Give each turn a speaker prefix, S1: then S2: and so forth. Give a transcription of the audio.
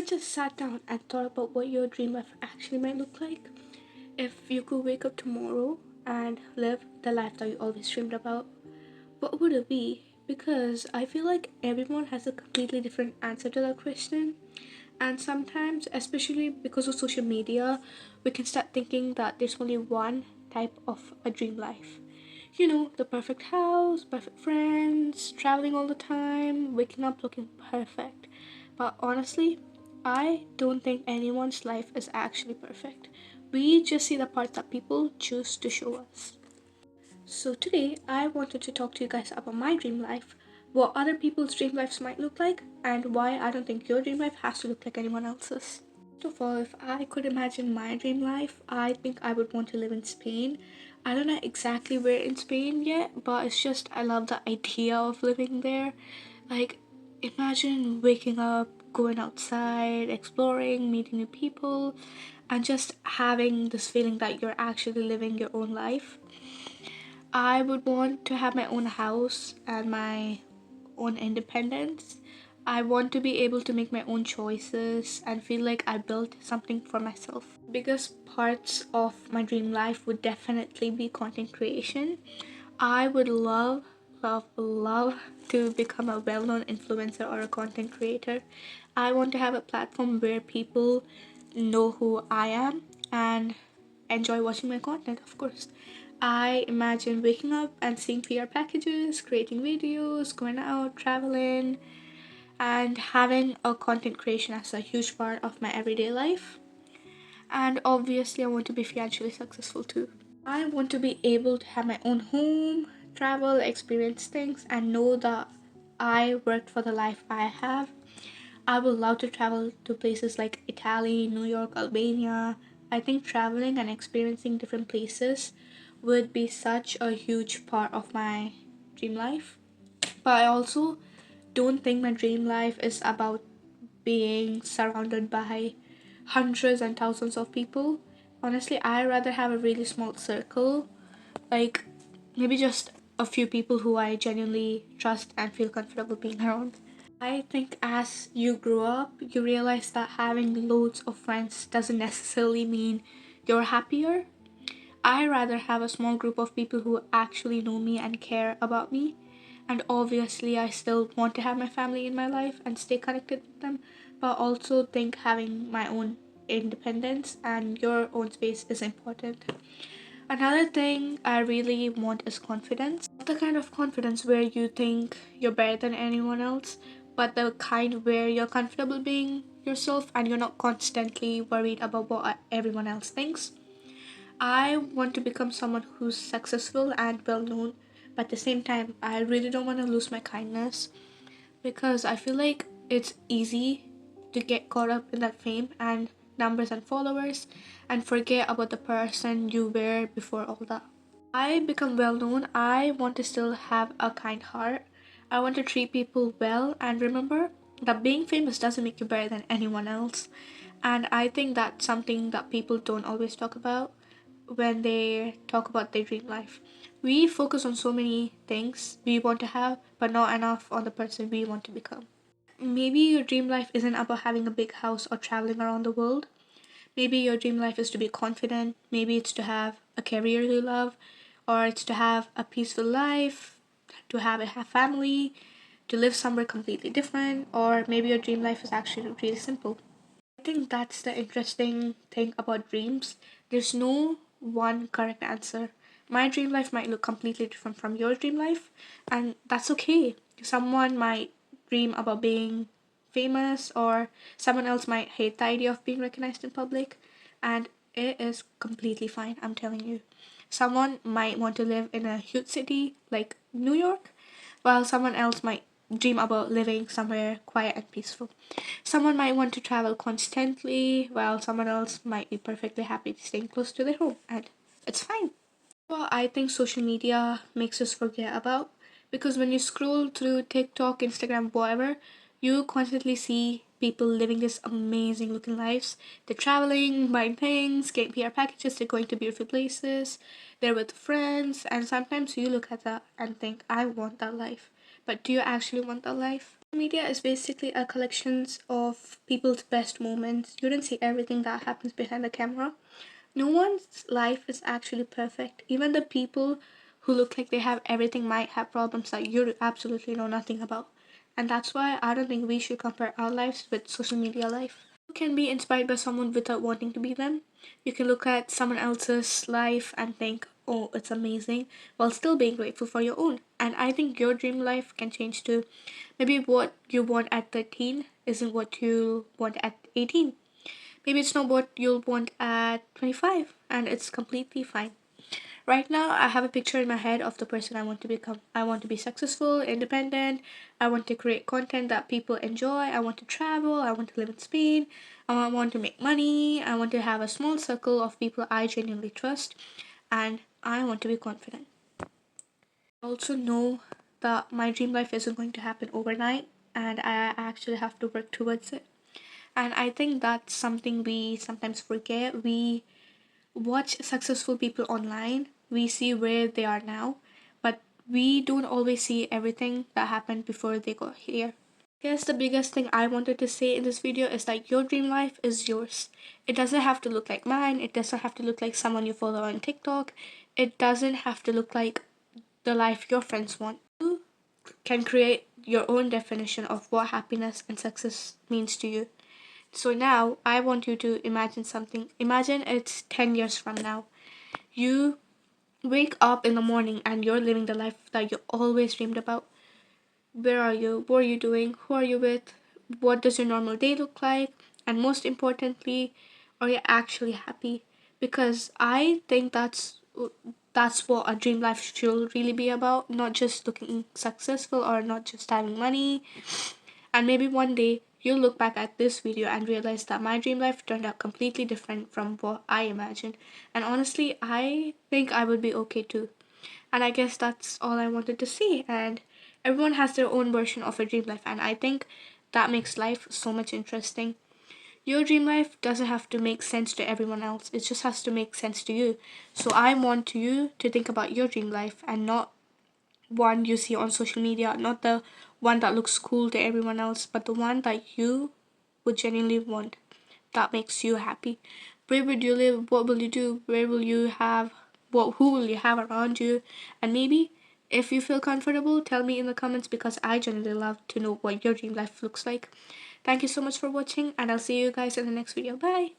S1: just sat down and thought about what your dream life actually might look like? If you could wake up tomorrow and live the life that you always dreamed about, what would it be? Because I feel like everyone has a completely different answer to that question. And sometimes, especially because of social media, we can start thinking that there's only one type of a dream life. You know, the perfect house, perfect friends, traveling all the time, waking up looking perfect. But honestly, I don't think anyone's life is actually perfect. We just see the parts that people choose to show us. So today, I wanted to talk to you guys about my dream life, what other people's dream lives might look like, and why I don't think your dream life has to look like anyone else's. First of all, if I could imagine my dream life, I think I would want to live in Spain. I don't know exactly where in Spain yet, but it's just I love the idea of living there. Like, imagine waking up, going outside, exploring, meeting new people, and just having this feeling that you're actually living your own life. I would want to have my own house and my own independence. I want to be able to make my own choices and feel like I built something for myself. Biggest parts of my dream life would definitely be content creation. I would love to become a well-known influencer or a content creator. I want to have a platform where people know who I am and enjoy watching my content, of course. I imagine waking up and seeing PR packages, creating videos, going out, traveling, and having a content creation as a huge part of my everyday life. And obviously, I want to be financially successful too. I want to be able to have my own home, travel, experience things, and know that I worked for the life I have. I would love to travel to places like Italy, New York, Albania. I think traveling and experiencing different places would be such a huge part of my dream life. But I also don't think my dream life is about being surrounded by hundreds and thousands of people. Honestly, I rather have a really small circle, like maybe just a few people who I genuinely trust and feel comfortable being around. I think as you grow up, you realize that having loads of friends doesn't necessarily mean you're happier. I rather have a small group of people who actually know me and care about me. And obviously, I still want to have my family in my life and stay connected with them, but also think having my own independence and your own space is important. Another thing I really want is confidence. Not the kind of confidence where you think you're better than anyone else, but the kind where you're comfortable being yourself and you're not constantly worried about what everyone else thinks. I want to become someone who's successful and well known, but at the same time, I really don't want to lose my kindness because I feel like it's easy to get caught up in that fame and numbers and followers and forget about the person you were before all that. I become well known, I want to still have a kind heart. I want to treat people well and remember that being famous doesn't make you better than anyone else. And I think that's something that people don't always talk about when they talk about their dream life. We focus on so many things we want to have, but not enough on the person we want to become. Maybe your dream life isn't about having a big house or traveling around the world. Maybe your dream life is to be confident. Maybe it's to have a career you love, or it's to have a peaceful life, to have a family, to live somewhere completely different, or maybe your dream life is actually really simple. I think that's the interesting thing about dreams. There's no one correct answer. My dream life might look completely different from your dream life, and that's okay. Someone might dream about being famous, or someone else might hate the idea of being recognized in public, and it is completely fine, I'm telling you. Someone might want to live in a huge city like New York, while someone else might dream about living somewhere quiet and peaceful. Someone might want to travel constantly, while someone else might be perfectly happy staying close to their home, and it's fine. Well, I think social media makes us forget about because when you scroll through TikTok, Instagram, whatever, you constantly see people living these amazing looking lives. They're traveling, buying things, getting PR packages, they're going to beautiful places, they're with friends, and sometimes you look at that and think, I want that life. But do you actually want that life? Media is basically a collection of people's best moments. You don't see everything that happens behind the camera. No one's life is actually perfect. Even the people who look like they have everything might have problems that you absolutely know nothing about. And that's why I don't think we should compare our lives with social media life. You can be inspired by someone without wanting to be them. You can look at someone else's life and think, oh, it's amazing, while still being grateful for your own. And I think your dream life can change too. Maybe what you want at 13 isn't what you want at 18. Maybe it's not what you'll want at 25, and it's completely fine. Right now, I have a picture in my head of the person I want to become. I want to be successful, independent. I want to create content that people enjoy. I want to travel. I want to live in Spain. I want to make money. I want to have a small circle of people I genuinely trust. And I want to be confident. I also know that my dream life isn't going to happen overnight, and I actually have to work towards it. And I think that's something we sometimes forget. We watch successful people online, we see where they are now, but we don't always see everything that happened before they got here. I guess the biggest thing I wanted to say in this video is that your dream life is yours. It doesn't have to look like mine, it doesn't have to look like someone you follow on TikTok, it doesn't have to look like the life your friends want. You can create your own definition of what happiness and success means to you. So now I want you to imagine something. Imagine it's 10 years from now. You wake up in the morning and you're living the life that you always dreamed about. Where are you? What are you doing? Who are you with? What does your normal day look like? And most importantly, are you actually happy? Because I think that's what a dream life should really be about, not just looking successful or not just having money. And maybe one day you'll look back at this video and realize that my dream life turned out completely different from what I imagined. And honestly, I think I would be okay too. And I guess that's all I wanted to see. And everyone has their own version of a dream life, and I think that makes life so much interesting. Your dream life doesn't have to make sense to everyone else, it just has to make sense to you. So I want you to think about your dream life and not one you see on social media, not the one that looks cool to everyone else, but the one that you would genuinely want, that makes you happy. Where would you live? What will you do? Where will you have? Who will you have around you? And maybe if you feel comfortable, tell me in the comments because I genuinely love to know what your dream life looks like. Thank you so much for watching, and I'll see you guys in the next video. Bye!